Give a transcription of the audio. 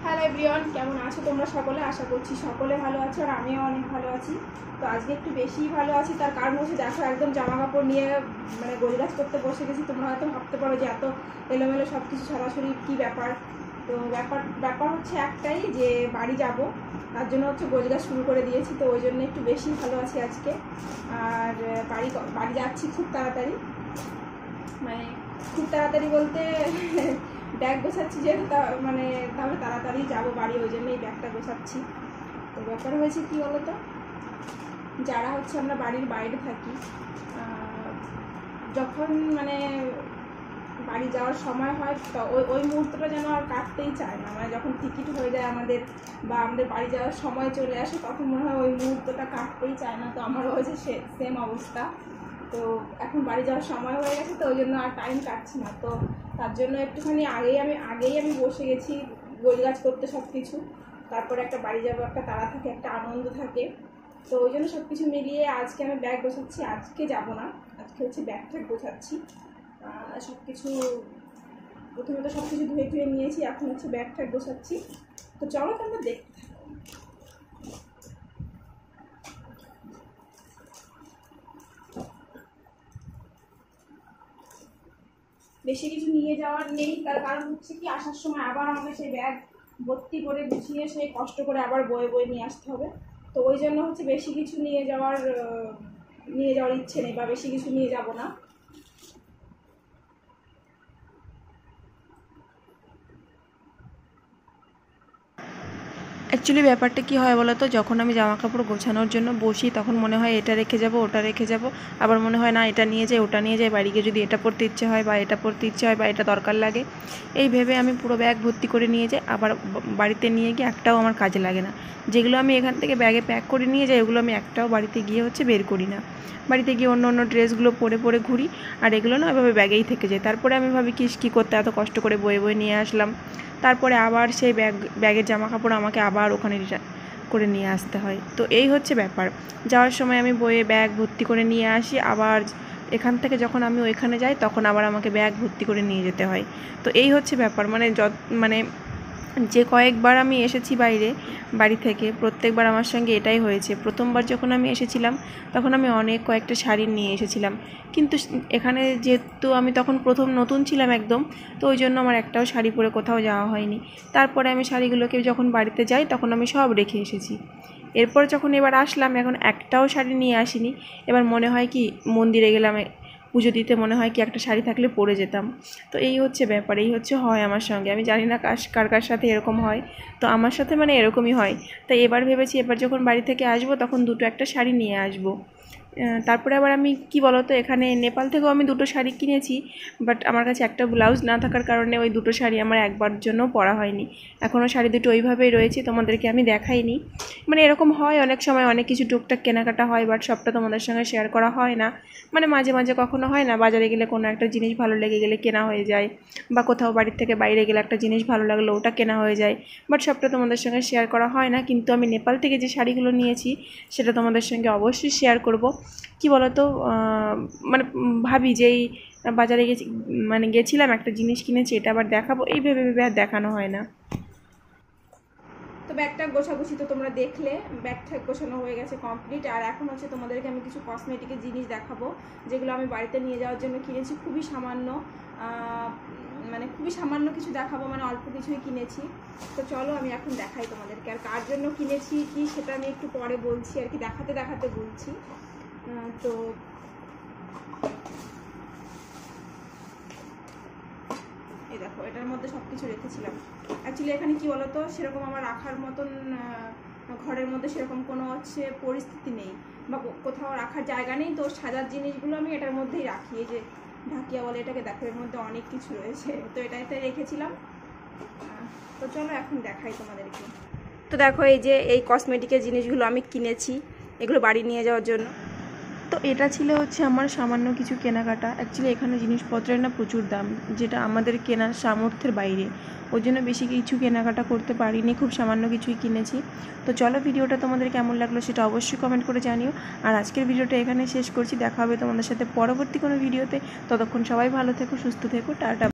Hello everyone, কেমন আছো তোমরা সকলে? আশা করছি সকলে ভালো আছো আর আমিও অনেক ভালো আছি। তো আজকে একটু বেশিই ভালো আছি, তার কারণ হচ্ছে দেখো একদম জামা কাপড় নিয়ে গোছগাছ করতে বসে গেছি। তোমরা হয়তো ভাবতে পারো যে এত এলোমেলো সব কিছু সরাসরি কী ব্যাপার। তো ব্যাপার হচ্ছে একটাই, যে বাড়ি যাব, তার জন্য হচ্ছে গোছগাছ শুরু করে দিয়েছি। তো ওই জন্য একটু বেশি ভালো আছি আজকে। আর বাড়ি যাচ্ছি খুব তাড়াতাড়ি, খুব তাড়াতাড়ি বলতে ব্যাগ গোছাচ্ছি যেহেতু, তাহলে তাড়াতাড়ি যাবো বাড়ি, ওই জন্য এই ব্যাগটা গোছাচ্ছি। তো ব্যাপার হয়েছে কী বলতো, যারা হচ্ছে আমরা বাড়ির বাইরে থাকি, যখন বাড়ি যাওয়ার সময় হয় তো ওই মুহূর্তটা যেন আর কাটতেই চায় না। যখন টিকিট হয়ে যায় আমাদের বা আমাদের বাড়ি যাওয়ার সময় চলে আসে, তখন মনে হয় ওই মুহূর্তটা কাটতেই চায় না। তো আমারও হয়েছে সেম অবস্থা। তো এখন বাড়ি যাওয়ার সময় হয়ে গেছে, তো ওই জন্য আর টাইম কাটছি না। তো তার জন্য একটুখানি আগেই আমি বসে গেছি গোছগাছ করতে সব কিছু। তারপরে একটা বাড়ি যাবো, একটা তাড়া থাকে, একটা আনন্দ থাকে। তো ওই জন্য সব কিছু মিলিয়ে আজকে আমি ব্যাগ গোছাচ্ছি। আজকে যাব না, আজকে হচ্ছে ব্যাগ ট্যাগ গোছাচ্ছি। সব কিছু প্রথমে তো সব কিছু ধুয়ে নিয়েছি, এখন হচ্ছে ব্যাগ ট্যাগ গোছাচ্ছি। তো চলো তোমরা দেখতে থাকো। বেশি কিছু নিয়ে যাওয়ার নেই, তার কারণ হচ্ছে কি, আসার সময় আবার আমাকে সেই ব্যাগ ভর্তি করে গুছিয়ে সেই কষ্ট করে আবার বয়ে নিয়ে আসতে হবে। তো ওই জন্য হচ্ছে বেশি কিছু নিয়ে যাওয়ার ইচ্ছে নেই, বা বেশি কিছু নিয়ে যাব না। অ্যাকচুয়ালি ব্যাপারটা কী হয় বলো তো, যখন আমি জামা কাপড় গোছানোর জন্য বসি তখন মনে হয় এটা রেখে যাব, ওটা রেখে যাব, আবার মনে হয় না এটা নিয়ে যাই, ওটা নিয়ে যাই, বাড়ি গিয়ে যদি এটা পরতে ইচ্ছে হয় বা এটা পরতে ইচ্ছে হয় বা এটা দরকার লাগে, এই ভেবে আমি পুরো ব্যাগ ভর্তি করে নিয়ে যাই। আবার বাড়িতে নিয়ে গিয়ে একটাও আমার কাজে লাগে না। যেগুলো আমি এখান থেকে ব্যাগে প্যাক করে নিয়ে যাই, ওগুলো আমি একটাও বাড়িতে গিয়ে বের করি না। বাড়িতে গিয়ে অন্য ড্রেসগুলো পরে ঘুরি, আর এগুলো না এভাবে ব্যাগেই থেকে যায়। তারপরে আমি ভাবি কী করতে এত কষ্ট করে বয়ে নিয়ে আসলাম। তারপরে আবার সেই ব্যাগের জামা কাপড় আমাকে আবার ওখানে রিটার্ন করে নিয়ে আসতে হয়। তো এই হচ্ছে ব্যাপার। যাওয়ার সময় আমি ব্যাগ ভর্তি করে নিয়ে আসি, আবার এখান থেকে যখন আমি ওইখানে যাই তখন আবার আমাকে ব্যাগ ভর্তি করে নিয়ে যেতে হয়। তো এই হচ্ছে ব্যাপার। যে কয়েকবার আমি এসেছি বাড়ি থেকে, প্রত্যেকবার আমার সঙ্গে এটাই হয়েছে। প্রথমবার যখন আমি এসেছিলাম তখন আমি কয়েকটা শাড়ি নিয়ে এসেছিলাম, কিন্তু এখানে যেহেতু আমি তখন প্রথম নতুন ছিলাম একদম, তো ওই জন্য আমার একটাও শাড়ি পরে কোথাও যাওয়া হয়নি। তারপরে আমি শাড়িগুলোকে যখন বাড়িতে যাই তখন আমি সব রেখে এসেছি। এরপর যখন এবার আসলাম, এখন একটাও শাড়ি নিয়ে আসিনি। এবার মনে হয় কি, মন্দিরে গেলাম পুজো দিতে, মনে হয় কি একটা শাড়ি থাকলে পরে যেতাম। তো এই হচ্ছে ব্যাপার, এই হচ্ছে হয় আমার সঙ্গে। আমি জানি না কার সাথে এরকম হয়, তো আমার সাথে এরকমই হয়। তাই এবার ভেবেছি এবার যখন বাড়ি থেকে আসবো তখন একটা শাড়ি নিয়ে আসবো। তারপরে আবার আমি কি বলতো, এখানে নেপাল থেকেও আমি 2টো শাড়ি কিনেছি, বাট আমার কাছে একটা ব্লাউজ না থাকার কারণে ওই 2টো শাড়ি আমার একবার জন্য পরা হয়নি। এখনও শাড়ি দুটো ওইভাবেই রয়েছে, তোমাদেরকে আমি দেখাইনি। এরকম হয় অনেক সময়, অনেক কিছু টুকটাক কেনাকাটা হয়, বাট সবটা তোমাদের সঙ্গে শেয়ার করা হয় না। মাঝে মাঝে কখনো হয় না, বাজারে গেলে কোনো একটা জিনিস ভালো লেগে গেলে কেনা হয়ে যায়, বা কোথাও বাড়ির থেকে বাইরে গেলে একটা জিনিস ভালো লাগলো, ওটা কেনা হয়ে যায়, বাট সবটা তোমাদের সঙ্গে শেয়ার করা হয় না। কিন্তু আমি নেপাল থেকে যে শাড়িগুলো নিয়েছি সেটা তোমাদের সঙ্গে অবশ্যই শেয়ার করব। কি বলতো, ভাবি যেই বাজারে গেছিলাম একটা জিনিস কিনেছি, এটা আবার দেখাবো, এই ভেবে আর দেখানো হয় না। তো ব্যাগটা গোছাগুছি তো তোমরা দেখলে, ব্যাগটা গোছানো হয়ে গেছে কমপ্লিট। আর এখন হচ্ছে তোমাদেরকে আমি কিছু কসমেটিকের জিনিস দেখাবো, যেগুলো আমি বাড়িতে নিয়ে যাওয়ার জন্য কিনেছি। খুবই সামান্য কিছু দেখাবো, অল্প কিছুই কিনেছি। তো চলো আমি এখন দেখাই তোমাদেরকে। আর কার জন্য কিনেছি কি সেটা আমি একটু পরে বলছি, আর কি দেখাতে বলছি। তো এই দেখো, এটার মধ্যে সব কিছু রেখেছিলাম। অ্যাকচুয়ালি এখানে কি বলতো, সেরকম আমার রাখার মতন ঘরের মধ্যে সেরকম কোনো পরিস্থিতি নেই, বা কোথাও রাখার জায়গা নেই। তো সাজার জিনিসগুলো আমি এটার মধ্যেই রাখি। এই যে ঢাকিয়া বলে এটাকে, দেখো এর মধ্যে অনেক কিছু রয়েছে, তো এটাতে রেখেছিলাম। তো চলো এখন দেখাই তোমাদেরকে। তো দেখো, এই কসমেটিকের জিনিসগুলো আমি কিনেছি, এগুলো বাড়ি নিয়ে যাওয়ার জন্য। তো এটা ছিল আমার সামান্য কিছু কেনাকাটা। অ্যাকচুয়ালি এখানে জিনিসপত্রের প্রচুর দাম, যেটা আমাদের কেনার সামর্থ্যের বাইরে, ওই জন্য বেশি কিছু কেনাকাটা করতে পারিনি, খুব সামান্য কিছুই কিনেছি। তো চলো, ভিডিওটা তোমাদের কেমন লাগলো সেটা অবশ্যই কমেন্ট করে জানিও। আর আজকের ভিডিওটা এখানে শেষ করছি, দেখা হবে তোমাদের সাথে পরবর্তী কোনো ভিডিওতে। ততক্ষণ সবাই ভালো থেকো, সুস্থ থেকো, টাটা।